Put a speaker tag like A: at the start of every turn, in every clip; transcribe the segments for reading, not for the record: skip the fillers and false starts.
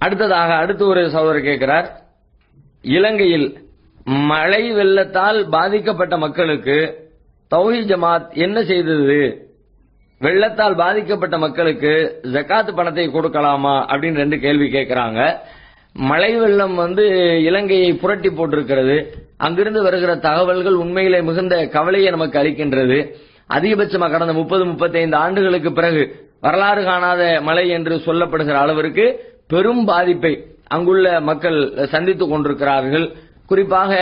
A: அடுத்து ஒரு சகோதரர் கேட்கிறார், இலங்கையில் மழை வெள்ளத்தால் பாதிக்கப்பட்ட மக்களுக்கு தௌஹீத் ஜமாத் என்ன செய்தது? வெள்ளத்தால் பாதிக்கப்பட்ட மக்களுக்கு ஜகாத் பணத்தை கொடுக்கலாமா அப்படின்னு 2 கேள்வி கேட்கிறாங்க. மழை வெள்ளம் இலங்கையை புரட்டி போட்டிருக்கிறது. அங்கிருந்து வருகிற தகவல்கள் உண்மையிலே மிகுந்த கவலையை நமக்கு அளிக்கின்றது. அதிகபட்சமாக கடந்த 30-35 ஆண்டுகளுக்கு பிறகு வரலாறு காணாத மழை என்று சொல்லப்படுகிற அளவிற்கு பெரும் பாதிப்பை அங்குள்ள மக்கள் சந்தித்துக் கொண்டிருக்கிறார்கள். குறிப்பாக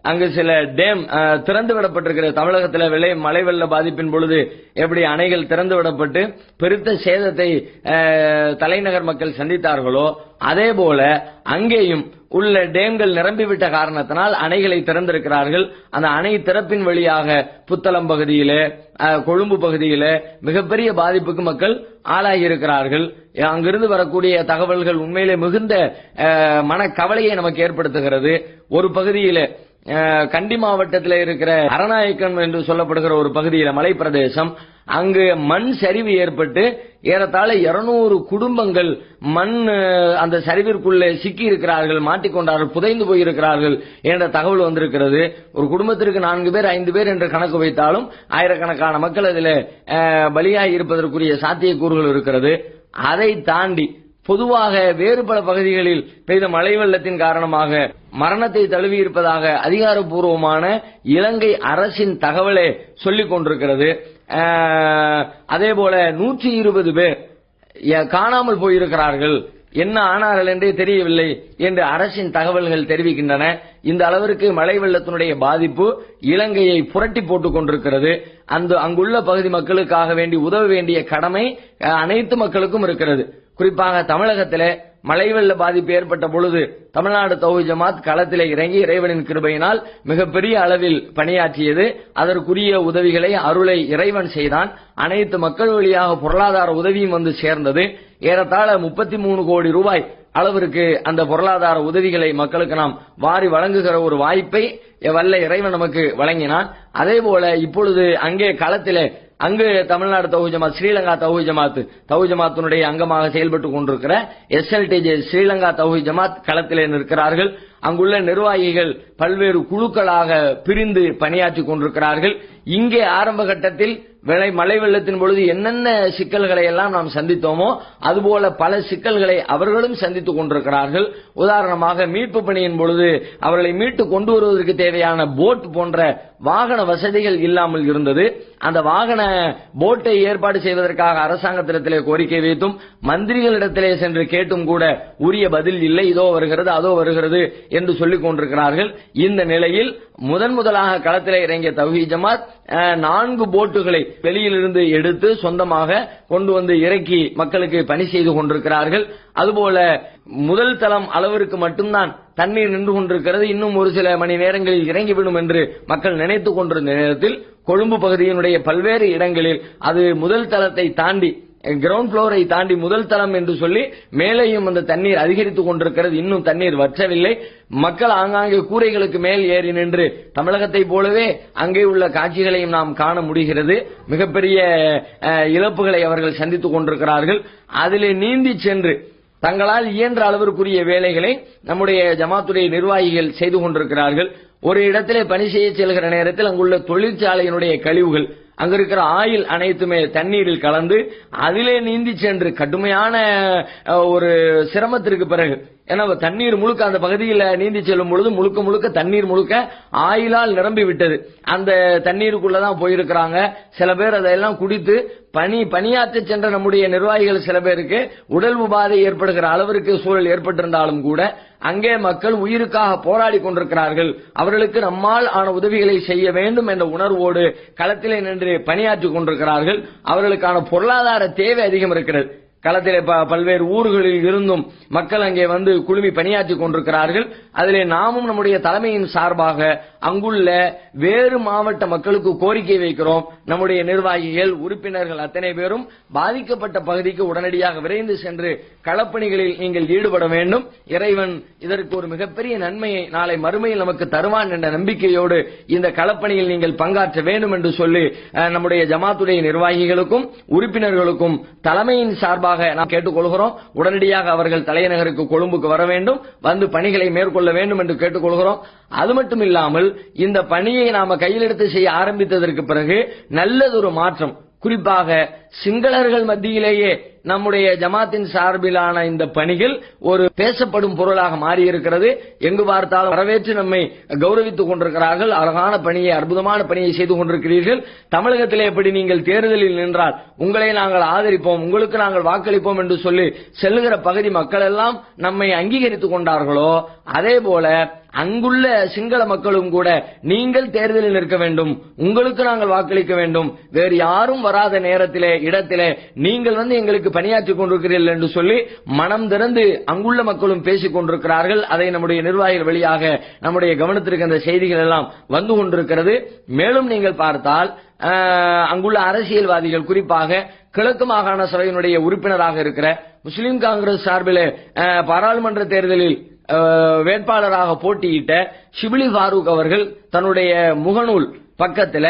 A: அங்கு சில டேம் திறந்து விடப்பட்டிருக்கிற தமிழகத்தில் மழை வெள்ள பாதிப்பின் பொழுது எப்படி அணைகள் திறந்து விடப்பட்டு பெருத்த சேதத்தை தலைநகர் மக்கள் சந்தித்தார்களோ அதே போல அங்கேயும் உள்ள டேம்கள் நிரம்பிவிட்ட காரணத்தினால் அணைகளை திறந்திருக்கிறார்கள். அந்த அணை திறப்பின் வழியாக புத்தளம் பகுதியிலே, கொழும்பு பகுதியிலே மிகப்பெரிய பாதிப்புக்கு மக்கள் ஆளாகி இருக்கிறார்கள். அங்கிருந்து வரக்கூடிய தகவல்கள் உண்மையிலே மிகுந்த மனக்கவலையை நமக்கு ஏற்படுத்துகிறது. ஒரு பகுதியிலே கண்டி மாவட்டத்தில் இருக்கிற அரநாயக்கன் என்று சொல்லப்படுகிற ஒரு பகுதியில் மலை பிரதேசம், அங்கு மண் சரிவு ஏற்பட்டு ஏறத்தாழ 200 குடும்பங்கள் மண் அந்த சரிவிற்குள்ளே சிக்கி இருக்கிறார்கள், மாட்டிக்கொண்டார்கள், புதைந்து போயிருக்கிறார்கள் என்ற தகவல் வந்திருக்கிறது. ஒரு குடும்பத்திற்கு 4 பேர் 5 பேர் என்று கணக்கு வைத்தாலும் ஆயிரக்கணக்கான மக்கள் அதில் பலியாகி இருப்பதற்குரிய சாத்தியக்கூறுகள் இருக்கிறது. அதை தாண்டி பொதுவாக வேறு பல பகுதிகளில் பெய்த மழை வெள்ளத்தின் காரணமாக மரணத்தை தழுவி இருப்பதாக அதிகாரப்பூர்வமான இலங்கை அரசின் தகவலே சொல்லிக் கொண்டிருக்கிறது. அதேபோல 120 பேர் காணாமல் போயிருக்கிறார்கள், என்ன ஆனார்கள் என்றே தெரியவில்லை என்று அரசின் தகவல்கள் தெரிவிக்கின்றன. இந்த அளவிற்கு மழை வெள்ளத்தினுடைய பாதிப்பு இலங்கையை புரட்டி போட்டுக் கொண்டிருக்கிறது. அங்குள்ள பகுதி மக்களுக்காக வேண்டி உதவ வேண்டிய கடமை அனைத்து மக்களுக்கும் இருக்கிறது. குறிப்பாக தமிழகத்திலே மழை வெள்ள பாதிப்பு ஏற்பட்ட பொழுது தமிழ்நாடு தௌஹீத் ஜமாத் களத்திலே இறங்கி இறைவனின் கிருபையினால் மிகப்பெரிய அளவில் பணியாற்றியது. அதற்குரிய உதவிகளை அருளை இறைவன் செய்தான். அனைத்து மக்கள் வழியாக பொருளாதார உதவியும் சேர்ந்தது. ஏறத்தாழ 33 கோடி ரூபாய் அளவிற்கு அந்த பொருளாதார உதவிகளை மக்களுக்கு நாம் வாரி வழங்குகிற ஒரு வாய்ப்பை வல்ல இறைவன் நமக்கு வழங்கினான். அதே போல இப்பொழுது அங்கே களத்திலே அங்கு தமிழ்நாடு தௌஹீத் ஜமாத், ஸ்ரீலங்கா தௌஹீத் ஜமாத்தினுடைய அங்கமாக செயல்பட்டுக் கொண்டிருக்கிற SLTJ ஸ்ரீலங்கா தௌஹீத் ஜமாத் களத்திலே நிற்கிறார்கள். அங்குள்ள நிர்வாகிகள் பல்வேறு குழுக்களாக பிரிந்து பணியாற்றிக் கொண்டிருக்கிறார்கள். இங்கே ஆரம்ப கட்டத்தில் மழை வெள்ளத்தின் பொழுது என்னென்ன சிக்கல்களை எல்லாம் நாம் சந்தித்தோமோ அதுபோல பல சிக்கல்களை அவர்களும் சந்தித்துக் கொண்டிருக்கிறார்கள். உதாரணமாக மீட்பு பணியின் பொழுது அவர்களை மீட்டு கொண்டு வருவதற்கு தேவையான போட் போன்ற வாகன வசதிகள் இல்லாமல் இருந்தது. அந்த வாகன போட்டை ஏற்பாடு செய்வதற்காக அரசாங்கத்திடத்திலே கோரிக்கை வைத்தும் மந்திரிகளிடத்திலே சென்று கேட்டும் கூட உரிய பதில் இல்லை. இதோ வருகிறது, அதோ வருகிறது என்று சொல்லிக் கொண்டிருக்கிறார்கள். இந்த நிலையில் முதலாக களத்திலே இறங்கிய தௌஹீத் ஜமாத் 4 போட்டுகளை வெளியிலிருந்து எடுத்து சொந்தமாக கொண்டு வந்து இறக்கி மக்களுக்கு பணி செய்து கொண்டிருக்கிறார்கள். அதுபோல முதல் தளம் அளவிற்கு மட்டும்தான் தண்ணீர் நின்று கொண்டிருக்கிறது. இன்னும் ஒரு சில மணி நேரங்களில் இறங்கிவிடும் என்று மக்கள் நினைத்துக் கொண்டிருந்த நேரத்தில் கொழும்பு பகுதியினுடைய பல்வேறு இடங்களில் அது முதல் தளத்தை தாண்டி, கிரவுண்ட் புளோரை தாண்டி முதல் தளம் என்று சொல்லி மேலேயும் அந்த தண்ணீர் அதிகரித்துக் கொண்டிருக்கிறது. இன்னும் தண்ணீர் வற்றவில்லை. மக்கள் ஆங்காங்கே கூரைகளுக்கு மேல் ஏறி நின்று தமிழகத்தை போலவே அங்கே உள்ள காட்சிகளையும் நாம் காண முடிகிறது. மிகப்பெரிய இழப்புகளை அவர்கள் சந்தித்துக் கொண்டிருக்கிறார்கள். அதிலே நீந்தி சென்று தங்களால் இயன்ற அளவிற்குரிய வேலைகளை நம்முடைய ஜமாத்துடைய நிர்வாகிகள் செய்து கொண்டிருக்கிறார்கள். ஒரு இடத்திலே பணி செய்ய செல்கிற நேரத்தில் அங்குள்ள தொழிற்சாலையினுடைய கழிவுகள், அங்க இருக்கிற ஆயில் அனைத்துமே தண்ணீரில் கலந்து அதிலே நீந்தி சென்று கடுமையான ஒரு சிரமத்திற்கு பிறகு, ஏன்னா தண்ணீர் முழுக்க அந்த பகுதியில் நீந்தி செல்லும் பொழுது முழுக்க தண்ணீர் முழுக்க ஆயிலால் நிரம்பி விட்டது. அந்த தண்ணீருக்குள்ளதான் போயிருக்கிறாங்க. சில பேர் அதையெல்லாம் குடித்து பணியாற்ற சென்ற நம்முடைய நிர்வாகிகள் சில பேருக்கு உடல் உபாதை ஏற்படுகிற அளவிற்கு சூழல் ஏற்பட்டிருந்தாலும் கூட அங்கே மக்கள் உயிருக்காக போராடி கொண்டிருக்கிறார்கள். அவர்களுக்கு நம்மால் ஆன உதவிகளை செய்ய வேண்டும் என்ற உணர்வோடு களத்திலே நின்று பணியாற்றிக் கொண்டிருக்கிறார்கள். அவர்களுக்கான பொருளாதார தேவை அதிகம் இருக்கிறது. களத்திலே பல்வேறு ஊர்களில் இருந்தும் மக்கள் அங்கே வந்து குழுமி பணியாற்றிக் கொண்டிருக்கிறார்கள். அதிலே நாமும் நம்முடைய தலைமையின் சார்பாக அங்குள்ள வேறு மாவட்ட மக்களுக்கு கோரிக்கை வைக்கிறோம். நம்முடைய நிர்வாகிகள், உறுப்பினர்கள் அத்தனை பேரும் பாதிக்கப்பட்ட பகுதிக்கு உடனடியாக விரைந்து சென்று களப்பணிகளில் நீங்கள் ஈடுபட வேண்டும். இறைவன் இதற்கு ஒரு மிகப்பெரிய நன்மையை நாளை மறுமையில் நமக்கு தருவான் என்ற நம்பிக்கையோடு இந்த களப்பணியில் நீங்கள் பங்காற்ற வேண்டும் என்று சொல்லி நம்முடைய ஜமாத்துடைய நிர்வாகிகளுக்கும் உறுப்பினர்களுக்கும் தலைமையின் சார்பாக குறிப்பாக நாம் கேட்டுக்கொள்கிறோம். உடனடியாக அவர்கள் தலைநகருக்கு கொழும்புக்கு வர வேண்டும், வந்து பணிகளை மேற்கொள்ள வேண்டும் என்று கேட்டுக்கொள்கிறோம். அது மட்டும் இல்லாமல் இந்த பணியை நாம கையிலெடுத்து செய்ய ஆரம்பித்ததற்கு பிறகு நல்லதொரு மாற்றம், குறிப்பாக சிங்களர்கள் மத்தியிலேயே நம்முடைய ஜமாத்தின் சார்பிலான இந்த பணிகள் ஒரு பேசப்படும் பொருளாக மாறி இருக்கிறது. எங்கு பார்த்தாலும் வரவேற்று நம்மை கௌரவித்துக் கொண்டிருக்கிறார்கள். அழகான பணியை, அற்புதமான பணியை செய்து கொண்டிருக்கிறீர்கள். தமிழகத்திலே எப்படி நீங்கள் தேர்தலில் நின்றால் உங்களை நாங்கள் ஆதரிப்போம், உங்களுக்கு நாங்கள் வாக்களிப்போம் என்று சொல்லி செல்லுகிற பகுதி மக்கள் எல்லாம் நம்மை அங்கீகரித்துக் கொண்டார்களோ, அதே போல அங்குள்ள சிங்கள மக்களும் கூட நீங்கள் தேர்தலில் நிற்க வேண்டும், உங்களுக்கு நாங்கள் வாக்களிக்க வேண்டும், வேறு யாரும் வராத நேரத்திலே இடத்திலே நீங்கள் வந்து எங்களுக்கு பணியாற்றிக் கொண்டிருக்கிறீர்கள் என்று சொல்லி மனம் திறந்து அங்குள்ள மக்களும் பேசிக் கொண்டிருக்கிறார்கள். அதை நம்முடைய நிர்வாகிகள் வழியாக நம்முடைய கவனத்திற்கு அந்த செய்திகள் எல்லாம் வந்து கொண்டிருக்கிறது. மேலும் நீங்கள் பார்த்தால் அங்குள்ள அரசியல்வாதிகள், குறிப்பாக கிழக்கு மாகாண சபையினுடைய உறுப்பினராக இருக்கிற முஸ்லிம் காங்கிரஸ் சார்பில் பாராளுமன்ற தேர்தலில் வேட்பாளராக போட்டியிட்ட ஷிபிலி ஃபாரூக் அவர்கள் தன்னுடைய முகநூல் பக்கத்துல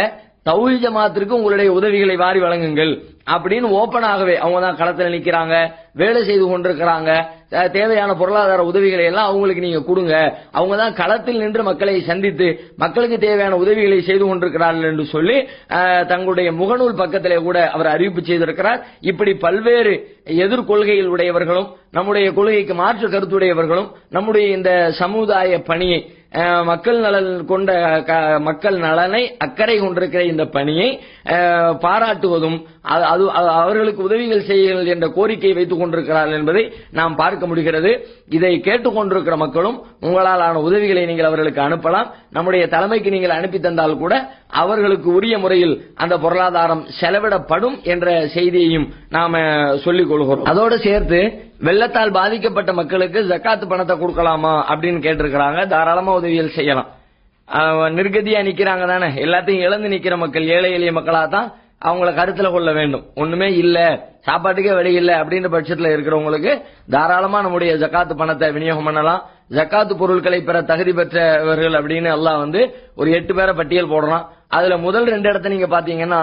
A: தௌஹீத் ஜமாத்திற்கு உங்களுடைய உதவிகளை வாரி வழங்குங்கள் அப்படின்னு ஓபனாகவே அவங்க தான் களத்தில் நிக்கிறாங்க, வேலை செய்து கொண்டிருக்கிறாங்க, தேவையான பொருளாதார உதவிகளை எல்லாம் அவங்களுக்கு நீங்க கொடுங்க, அவங்க தான் களத்தில் நின்று மக்களை சந்தித்து மக்களுக்கு தேவையான உதவிகளை செய்து கொண்டிருக்கிறார்கள் என்று சொல்லி தங்களுடைய முகநூல் பக்கத்திலே கூட அவர் அறிவிப்பு செய்திருக்கிறார். இப்படி பல்வேறு எதிர்கொள்கைகள் உடையவர்களும் நம்முடைய கொள்கைக்கு மாற்று கருத்துடையவர்களும் நம்முடைய இந்த சமுதாய பணியை, மக்கள் நலன் கொண்ட மக்கள் நலனை அக்கறை கொண்டிருக்கிற இந்த பணியை பாராட்டுவதும் அவர்களுக்கு உதவிகள் செய்யுங்கள் என்ற கோரிக்கையை வைத்துக் கொண்டிருக்கிறார்கள் என்பதை நாம் பார்க்க முடிகிறது. இதை கேட்டுக் கொண்டிருக்கிற மக்களும் உங்களாலான உதவிகளை நீங்கள் அவர்களுக்கு அனுப்பலாம். நம்முடைய தலைமைக்கு நீங்கள் அனுப்பி தந்தால் கூட அவர்களுக்கு உரிய முறையில் அந்த பொருளாதாரம் செலவிடப்படும் என்ற செய்தியையும் நாம சொல்லிக் கொள்கிறோம். அதோடு சேர்த்து வெள்ளத்தால் பாதிக்கப்பட்ட மக்களுக்கு ஜக்காத் பணத்தை கொடுக்கலாமா அப்படின்னு கேட்டிருக்கிறாங்க. தாராளமா உதவிகள் செய்யலாம். நிர்கதியா நிக்கிறாங்க தானே, எல்லாத்தையும் இழந்து நிக்கிற மக்கள், ஏழை எளிய மக்களா தான் அவங்கள கருத்துல கொள்ள வேண்டும். ஒண்ணுமே இல்ல, சாப்பாட்டுக்கே வழி இல்ல அப்படின்ற பட்சத்துல இருக்கிறவங்களுக்கு தாராளமா நம்முடைய ஜக்காத்து பணத்தை விநியோகம் பண்ணலாம். ஜக்காத்து பொருட்களை பெற தகுதி பெற்றவர்கள் அப்படின்னு எல்லாம் வந்து ஒரு 8 பேரை பட்டியல் போடுறான். அதுல முதல் 2 இடத்தை நீங்க பாத்தீங்கன்னா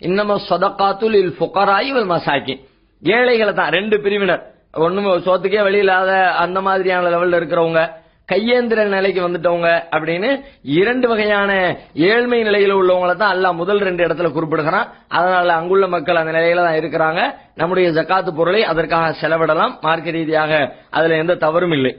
A: இன்னம ஸதகாத்துல் லில் ஃபுகராஇ வல் மசாகின், ஏழைகளை தான் 2 பிரிவினர். ஒண்ணுமே சோத்துக்கே வழி இல்லாத அந்த மாதிரியான லெவல்ல இருக்கிறவங்க, கையேந்திர நிலைக்கு வந்துட்டவங்க அப்படின்னு 2 வகையான ஏழ்மை நிலையில உள்ளவங்களை தான் அல்லாஹ் முதல் 2 இடத்துல குறிப்பிடுகிறான். அதனால அங்குள்ள மக்கள் அந்த நிலையில தான் இருக்கிறாங்க. நம்முடைய ஜக்காத்து பொருளை அதற்காக செலவிடலாம். மார்க்க ரீதியாக அதுல எந்த தவறும் இல்லை.